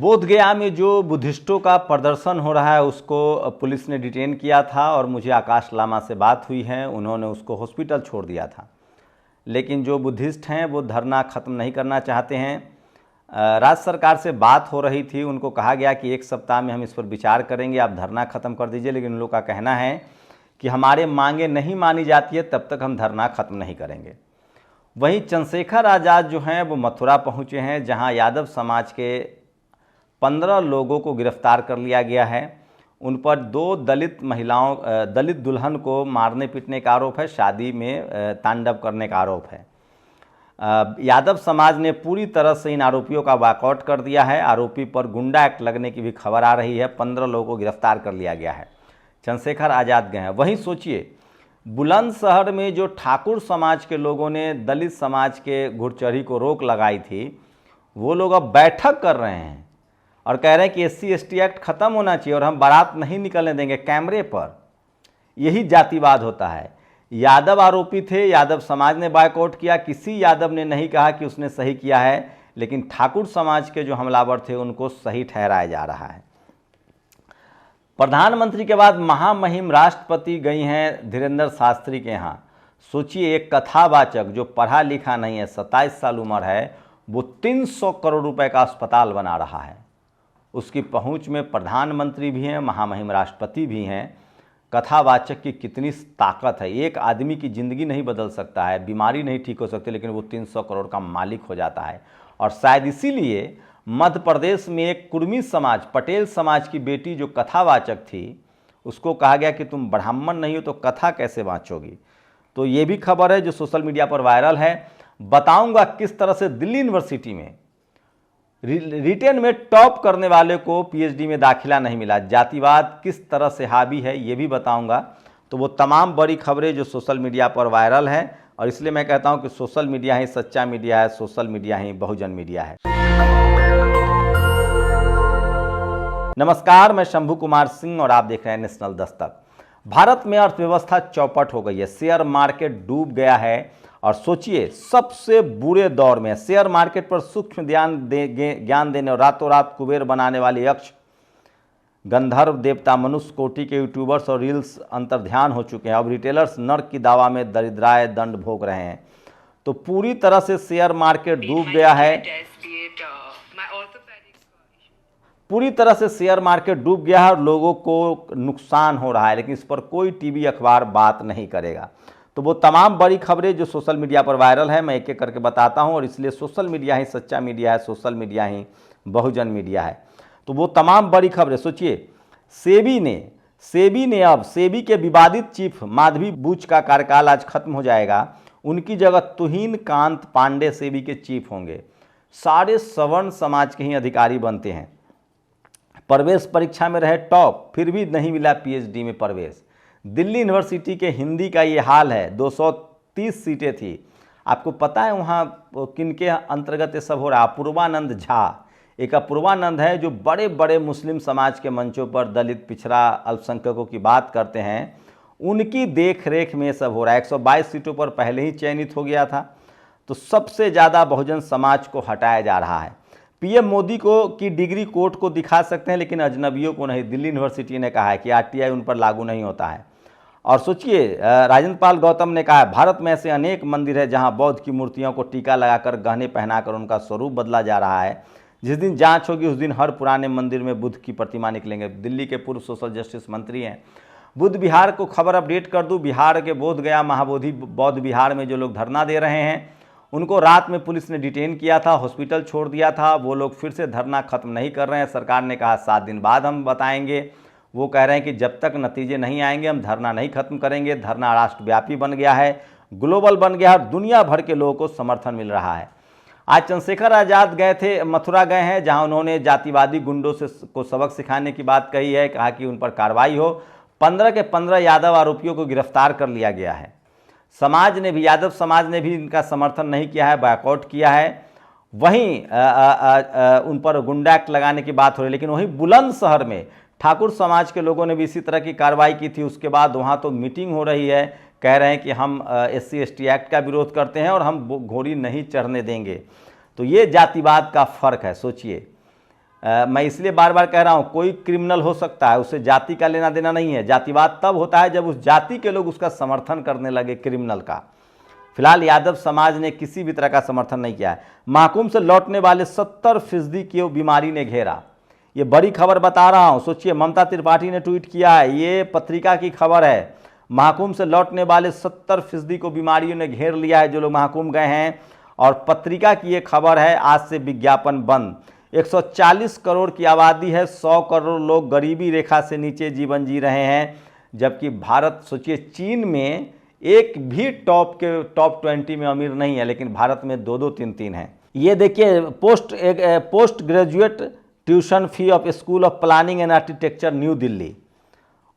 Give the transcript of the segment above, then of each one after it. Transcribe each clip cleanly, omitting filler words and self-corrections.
बोधगया में जो बुद्धिस्टों का प्रदर्शन हो रहा है उसको पुलिस ने डिटेन किया था और मुझे आकाश लामा से बात हुई है, उन्होंने उसको हॉस्पिटल छोड़ दिया था। लेकिन जो बुद्धिस्ट हैं वो धरना ख़त्म नहीं करना चाहते हैं। राज्य सरकार से बात हो रही थी, उनको कहा गया कि एक सप्ताह में हम इस पर विचार करेंगे, आप धरना ख़त्म कर दीजिए। लेकिन उन लोग का कहना है कि हमारे मांगे नहीं मानी जाती है तब तक हम धरना ख़त्म नहीं करेंगे। वहीं चंद्रशेखर आज़ाद जो हैं वो मथुरा पहुँचे हैं, जहाँ यादव समाज के 15 लोगों को गिरफ्तार कर लिया गया है। उन पर 2 दलित दुल्हन को मारने पीटने का आरोप है, शादी में तांडव करने का आरोप है। यादव समाज ने पूरी तरह से इन आरोपियों का बॉयकॉट कर दिया है। आरोपी पर गुंडा एक्ट लगने की भी खबर आ रही है। 15 लोगों को गिरफ्तार कर लिया गया है। चंद्रशेखर आज़ाद गए हैं। वहीं सोचिए, बुलंदशहर में जो ठाकुर समाज के लोगों ने दलित समाज के घुड़चढ़ी को रोक लगाई थी, वो लोग अब बैठक कर रहे हैं और कह रहे हैं कि SC/ST एक्ट ख़त्म होना चाहिए और हम बारात नहीं निकलने देंगे कैमरे पर। यही जातिवाद होता है। यादव आरोपी थे, यादव समाज ने बायकॉट किया, किसी यादव ने नहीं कहा कि उसने सही किया है, लेकिन ठाकुर समाज के जो हमलावर थे उनको सही ठहराया जा रहा है। प्रधानमंत्री के बाद महामहिम राष्ट्रपति गई हैं धीरेन्द्र शास्त्री के यहाँ। सोचिए, एक कथावाचक जो पढ़ा लिखा नहीं है, 27 साल उम्र है, वो 300 करोड़ रुपए का अस्पताल बना रहा है। उसकी पहुंच में प्रधानमंत्री भी हैं, महामहिम राष्ट्रपति भी हैं। कथावाचक की कितनी ताकत है। एक आदमी की ज़िंदगी नहीं बदल सकता है, बीमारी नहीं ठीक हो सकती, लेकिन वो 300 करोड़ का मालिक हो जाता है। और शायद इसीलिए मध्य प्रदेश में एक कुर्मी समाज, पटेल समाज की बेटी जो कथावाचक थी, उसको कहा गया कि तुम ब्राह्मण नहीं हो तो कथा कैसे बाँचोगी। तो ये भी खबर है जो सोशल मीडिया पर वायरल है। बताऊँगा किस तरह से दिल्ली यूनिवर्सिटी में रिटेन में टॉप करने वाले को PhD में दाखिला नहीं मिला। जातिवाद किस तरह से हावी है ये भी बताऊंगा। तो वो तमाम बड़ी खबरें जो सोशल मीडिया पर वायरल है, और इसलिए मैं कहता हूं कि सोशल मीडिया ही सच्चा मीडिया है, सोशल मीडिया ही बहुजन मीडिया है। नमस्कार, मैं शंभू कुमार सिंह और आप देख रहे हैं नेशनल दस्तक। भारत में अर्थव्यवस्था चौपट हो गई है, शेयर मार्केट डूब गया है। और सोचिए, सबसे बुरे दौर में शेयर मार्केट पर सूक्ष्म ज्ञान देने और रातों रात कुबेर बनाने वाले यक्ष, गंधर्व देवता, मनुष्य कोटि के यूट्यूबर्स और रील्स अंतर्ध्यान हो चुके हैं। अब रिटेलर्स नर्क की दावा में दरिद्राय दंड भोग रहे हैं। तो पूरी तरह से शेयर मार्केट डूब गया है, पूरी तरह से शेयर मार्केट डूब गया है और लोगों को नुकसान हो रहा है। लेकिन इस पर कोई टीवी अखबार बात नहीं करेगा। तो वो तमाम बड़ी खबरें जो सोशल मीडिया पर वायरल है, मैं एक एक करके बताता हूं। और इसलिए सोशल मीडिया ही सच्चा मीडिया है, सोशल मीडिया ही बहुजन मीडिया है। तो वो तमाम बड़ी खबरें, सोचिए, सेबी के विवादित चीफ माधवी बुच का कार्यकाल आज खत्म हो जाएगा। उनकी जगह तुहिन कांत पांडे सेबी के चीफ होंगे। सारे सवर्ण समाज के ही अधिकारी बनते हैं। प्रवेश परीक्षा में रहे टॉप, फिर भी नहीं मिला PhD में प्रवेश। दिल्ली यूनिवर्सिटी के हिंदी का ये हाल है। 230 सीटें थी। आपको पता है वहाँ किनके अंतर्गत ये सब हो रहा है? अपूर्वानंद झा, एक अपूर्वानंद है जो बड़े बड़े मुस्लिम समाज के मंचों पर दलित, पिछड़ा, अल्पसंख्यकों की बात करते हैं। उनकी देख रेख में सब हो रहा है। 122 सीटों पर पहले ही चयनित हो गया था। तो सबसे ज़्यादा बहुजन समाज को हटाया जा रहा है। PM मोदी को की डिग्री कोर्ट को दिखा सकते हैं, लेकिन अजनबियों को नहीं। दिल्ली यूनिवर्सिटी ने कहा है कि RTI उन पर लागू नहीं होता है। और सोचिए, राजेंद्र पाल गौतम ने कहा है, भारत में ऐसे अनेक मंदिर है जहां बौद्ध की मूर्तियों को टीका लगाकर, गहने पहनाकर उनका स्वरूप बदला जा रहा है। जिस दिन जांच होगी उस दिन हर पुराने मंदिर में बुद्ध की प्रतिमा निकलेंगे। दिल्ली के पूर्व सोशल जस्टिस मंत्री हैं। बुद्ध विहार को खबर अपडेट कर दूं, बिहार के बोधगया महाबोधि बौद्ध विहार में जो लोग धरना दे रहे हैं उनको रात में पुलिस ने डिटेन किया था, हॉस्पिटल छोड़ दिया था। वो लोग फिर से धरना खत्म नहीं कर रहे हैं। सरकार ने कहा 7 दिन बाद हम बताएंगे। वो कह रहे हैं कि जब तक नतीजे नहीं आएंगे हम धरना नहीं खत्म करेंगे। धरना राष्ट्रव्यापी बन गया है, ग्लोबल बन गया है और दुनिया भर के लोगों को समर्थन मिल रहा है। आज चंद्रशेखर आज़ाद गए थे, मथुरा गए हैं, जहां उन्होंने जातिवादी गुंडों को सबक सिखाने की बात कही है। कहा कि उन पर कार्रवाई हो। 15 के 15 यादव आरोपियों को गिरफ्तार कर लिया गया है। यादव समाज ने भी इनका समर्थन नहीं किया है, बॉयकॉट किया है। वहीं उन पर गुंडा एक्ट लगाने की बात हो रही है। लेकिन वहीं बुलंदशहर में ठाकुर समाज के लोगों ने भी इसी तरह की कार्रवाई की थी। उसके बाद वहाँ तो मीटिंग हो रही है, कह रहे हैं कि हम SC/ST एक्ट का विरोध करते हैं और हम घोड़ी नहीं चढ़ने देंगे। तो ये जातिवाद का फ़र्क है। सोचिए, मैं इसलिए बार बार कह रहा हूँ, कोई क्रिमिनल हो सकता है, उससे जाति का लेना देना नहीं है। जातिवाद तब होता है जब उस जाति के लोग उसका समर्थन करने लगे क्रिमिनल का। फिलहाल यादव समाज ने किसी भी तरह का समर्थन नहीं किया है। महाकुंभ से लौटने वाले 70% की बीमारी ने घेरा। ये बड़ी खबर बता रहा हूँ, सोचिए, ममता त्रिपाठी ने ट्वीट किया है, ये पत्रिका की खबर है। महाकुंभ से लौटने वाले 70% को बीमारियों ने घेर लिया है, जो लोग महाकुंभ गए हैं। और पत्रिका की ये खबर है, आज से विज्ञापन बंद। 140 करोड़ की आबादी है, 100 करोड़ लोग गरीबी रेखा से नीचे जीवन जी रहे हैं। जबकि भारत, सोचिए, चीन में एक भी टॉप 20 में अमीर नहीं है, लेकिन भारत में 2-2, 3-3 है। ये देखिए, post graduate tuition fee of school of planning and architecture new Delhi.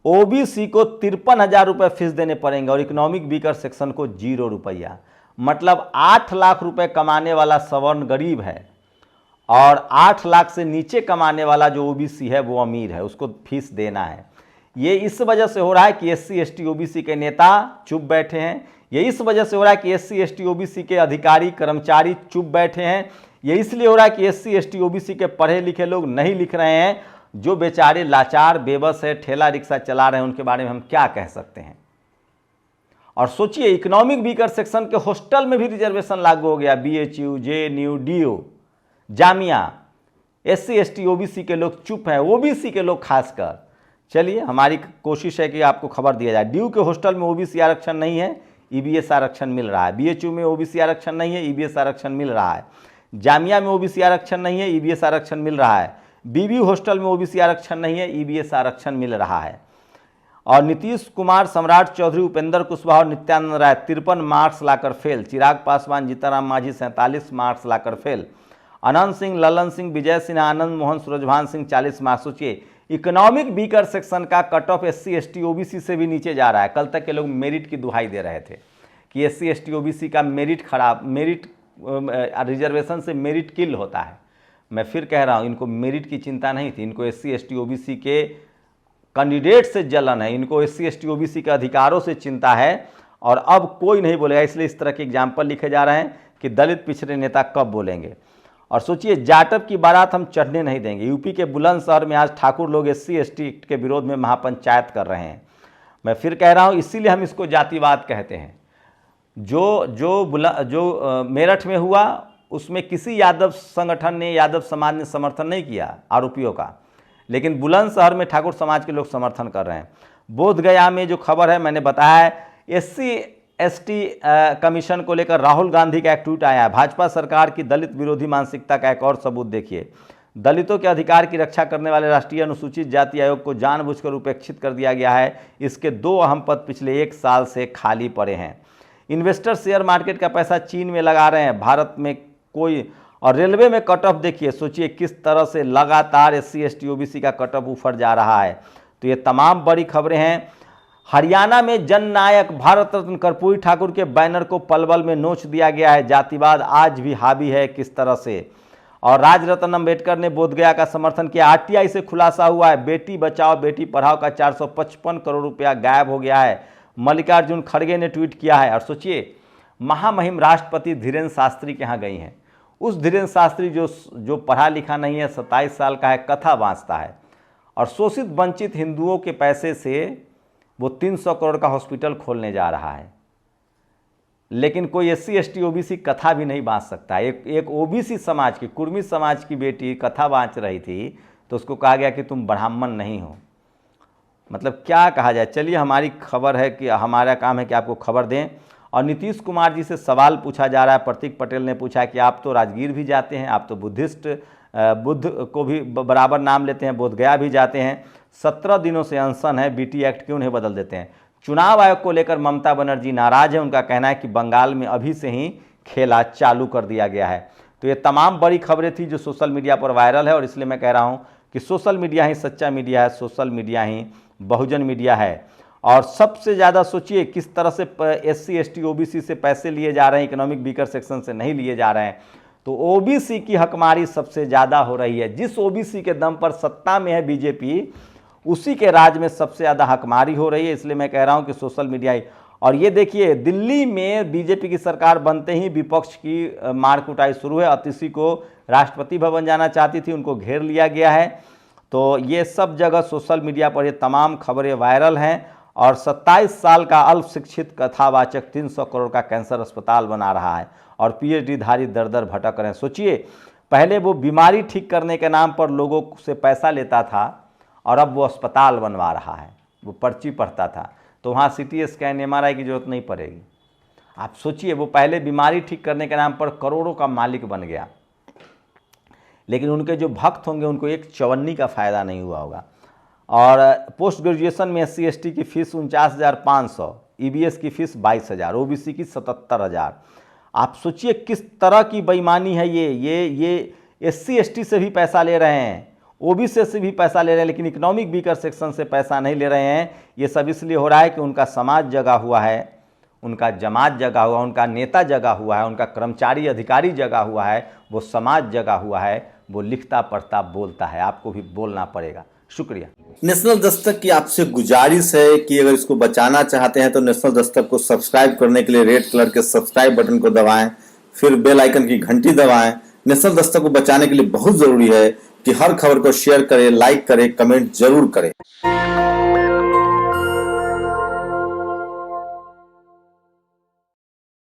OBC को 53,000 रुपये फीस देने पड़ेंगे और इकोनॉमिक वीकर सेक्शन को 0 रुपया। मतलब 8 लाख रुपए कमाने वाला सवर्ण गरीब है और 8 लाख से नीचे कमाने वाला जो ओबीसी है वो अमीर है, उसको फीस देना है। ये इस वजह से हो रहा है कि एससी एसटी ओबीसी के नेता चुप बैठे हैं। ये इस वजह से हो रहा है कि एससी एसटी ओबीसी के अधिकारी कर्मचारी चुप बैठे हैं। ये इसलिए हो रहा है कि एससी एसटी ओबीसी के पढ़े लिखे लोग नहीं लिख रहे हैं। जो बेचारे लाचार बेबस है, ठेला रिक्शा चला रहे हैं, उनके बारे में हम क्या कह सकते हैं। और सोचिए, इकोनॉमिक वीकर सेक्शन के हॉस्टल में भी रिजर्वेशन लागू हो गया। BHU, JNU, DU, Jamia. SC ST OBC के लोग चुप हैं, ओबीसी के लोग खासकर। चलिए, हमारी कोशिश है कि आपको खबर दिया जाए। डीयू के हॉस्टल में ओबीसी आरक्षण नहीं है, ईबीएस आरक्षण मिल रहा है। बीएचयू में ओबीसी आरक्षण नहीं है, ईबीएस आरक्षण मिल रहा है। जामिया में ओबीसी आरक्षण नहीं है, ईबीएस आरक्षण मिल रहा है। बीबीयू हॉस्टल में ओबीसी आरक्षण नहीं है, ईबीएस आरक्षण मिल रहा है। और नीतीश कुमार, सम्राट चौधरी, उपेंद्र कुशवाहा और नित्यानंद राय 53 मार्क्स लाकर फेल। चिराग पासवान, जीतनराम मांझी 47 मार्क्स लाकर फेल। अनंत सिंह, ललन सिंह, विजय सिन्हा, आनंद मोहन, सूरजभान सिंह 40 मार्क्स। सोचिए, इकोनॉमिक वीकर सेक्शन का cut off SC ST OBC से भी नीचे जा रहा है। कल तक के लोग मेरिट की दुहाई दे रहे थे कि एससी एसटी ओबीसी का मेरिट खराब, मेरिट रिजर्वेशन से मेरिट किल होता है। मैं फिर कह रहा हूँ, इनको मेरिट की चिंता नहीं थी, इनको एससी एसटी ओबीसी के कैंडिडेट से जलन है, इनको एससी एसटी ओबीसी के अधिकारों से चिंता है। और अब कोई नहीं बोलेगा, इसलिए इस तरह के एग्जाम्पल लिखे जा रहे हैं कि दलित पिछड़े नेता कब बोलेंगे। और सोचिए, जाटव की बारात हम चढ़ने नहीं देंगे। यूपी के बुलंदशहर में आज ठाकुर लोग एससी एसटी एक्ट के विरोध में महापंचायत कर रहे हैं। मैं फिर कह रहा हूँ, इसीलिए हम इसको जातिवाद कहते हैं। जो मेरठ में हुआ, उसमें किसी यादव संगठन ने, यादव समाज ने समर्थन नहीं किया आरोपियों का, लेकिन बुलंदशहर में ठाकुर समाज के लोग समर्थन कर रहे हैं। बोधगया में जो खबर है, मैंने बताया है, एससी एसटी कमीशन को लेकर राहुल गांधी का एक ट्वीट आया है। भाजपा सरकार की दलित विरोधी मानसिकता का एक और सबूत देखिए। दलितों के अधिकार की रक्षा करने वाले राष्ट्रीय अनुसूचित जाति आयोग को जानबूझकर उपेक्षित कर दिया गया है। इसके 2 अहम पद पिछले 1 साल से खाली पड़े हैं। इन्वेस्टर शेयर मार्केट का पैसा चीन में लगा रहे हैं, भारत में कोई। और रेलवे में कट ऑफ देखिए, सोचिए किस तरह से लगातार एससी एसटी ओबीसी का कट ऑफ ऊपर जा रहा है। तो ये तमाम बड़ी खबरें हैं। हरियाणा में जननायक भारत रत्न कर्पूरी ठाकुर के बैनर को पलवल में नोच दिया गया है। जातिवाद आज भी हावी है किस तरह से। और राजरत्न अंबेडकर ने बोधगया का समर्थन किया। आरटीआई से खुलासा हुआ है, बेटी बचाओ बेटी पढ़ाओ का 455 करोड़ रुपया गायब हो गया है। मल्लिकार्जुन खड़गे ने ट्वीट किया है। और सोचिए, महामहिम राष्ट्रपति धीरेन्द्र शास्त्री के यहाँ गई हैं। उस धीरेन्द्र शास्त्री जो पढ़ा लिखा नहीं है, 27 साल का है, कथा बाँचता है और शोषित वंचित हिंदुओं के पैसे से वो 300 करोड़ का हॉस्पिटल खोलने जा रहा है। लेकिन कोई एससी एसटी ओबीसी कथा भी नहीं बाँच सकता। एक ओबीसी समाज की, कुर्मी समाज की बेटी कथा बाँच रही थी, तो उसको कहा गया कि तुम ब्राह्मण नहीं हो। मतलब क्या कहा जाए। चलिए, हमारी खबर है कि हमारा काम है कि आपको खबर दें। और नीतीश कुमार जी से सवाल पूछा जा रहा है। प्रतीक पटेल ने पूछा कि आप तो राजगीर भी जाते हैं, आप तो बुद्ध को भी बराबर नाम लेते हैं, बोधगया भी जाते हैं, 17 दिनों से अनशन है, बीटी एक्ट क्यों नहीं बदल देते हैं। चुनाव आयोग को लेकर ममता बनर्जी नाराज है। उनका कहना है कि बंगाल में अभी से ही खेला चालू कर दिया गया है। तो ये तमाम बड़ी खबरें थी जो सोशल मीडिया पर वायरल है। और इसलिए मैं कह रहा हूँ कि सोशल मीडिया ही सच्चा मीडिया है, सोशल मीडिया ही बहुजन मीडिया है। और सबसे ज़्यादा सोचिए किस तरह से एससी एसटी ओबीसी से पैसे लिए जा रहे हैं, इकोनॉमिक वीकर सेक्शन से नहीं लिए जा रहे हैं। तो ओबीसी की हकमारी सबसे ज़्यादा हो रही है। जिस ओबीसी के दम पर सत्ता में है बीजेपी, उसी के राज में सबसे ज़्यादा हकमारी हो रही है। इसलिए मैं कह रहा हूं कि सोशल मीडिया ही। और ये देखिए, दिल्ली में बीजेपी की सरकार बनते ही विपक्ष की मार कुटाई शुरू है। अतिशी को राष्ट्रपति भवन जाना चाहती थी, उनको घेर लिया गया है। तो ये सब जगह सोशल मीडिया पर ये तमाम खबरें वायरल हैं। और 27 साल का अल्प शिक्षित कथावाचक 300 करोड़ का कैंसर अस्पताल बना रहा है और पीएचडी धारी दर दर भटक रहे हैं। सोचिए, पहले वो बीमारी ठीक करने के नाम पर लोगों से पैसा लेता था और अब वो अस्पताल बनवा रहा है। वो पर्ची पढ़ता था तो वहाँ सीटी स्कैन एमआरआई की जरूरत नहीं पड़ेगी। आप सोचिए, वो पहले बीमारी ठीक करने के नाम पर करोड़ों का मालिक बन गया, लेकिन उनके जो भक्त होंगे उनको एक चवन्नी का फ़ायदा नहीं हुआ होगा। और पोस्ट ग्रेजुएशन में SC ST की फ़ीस 49,500, EBS की फ़ीस 22,000, OBC की 77,000। आप सोचिए किस तरह की बेईमानी है ये SC ST से भी पैसा ले रहे हैं, OBC से भी पैसा ले रहे हैं, लेकिन इकोनॉमिक वीकर सेक्शन से पैसा नहीं ले रहे हैं। ये सब इसलिए हो रहा है कि उनका समाज जगा हुआ है, उनका जमात जगा हुआ, उनका नेता जगा हुआ है, उनका कर्मचारी अधिकारी जगा हुआ है, वो समाज जगा हुआ है, वो लिखता पढ़ता बोलता है। आपको भी बोलना पड़ेगा। शुक्रिया। नेशनल दस्तक की आपसे गुजारिश है कि अगर इसको बचाना चाहते हैं तो नेशनल दस्तक को सब्सक्राइब करने के लिए रेड कलर के सब्सक्राइब बटन को दबाएं, फिर बेल आइकन की घंटी दबाएं। नेशनल दस्तक को बचाने के लिए बहुत जरूरी है कि हर खबर को शेयर करें, लाइक करें, कमेंट जरूर करें।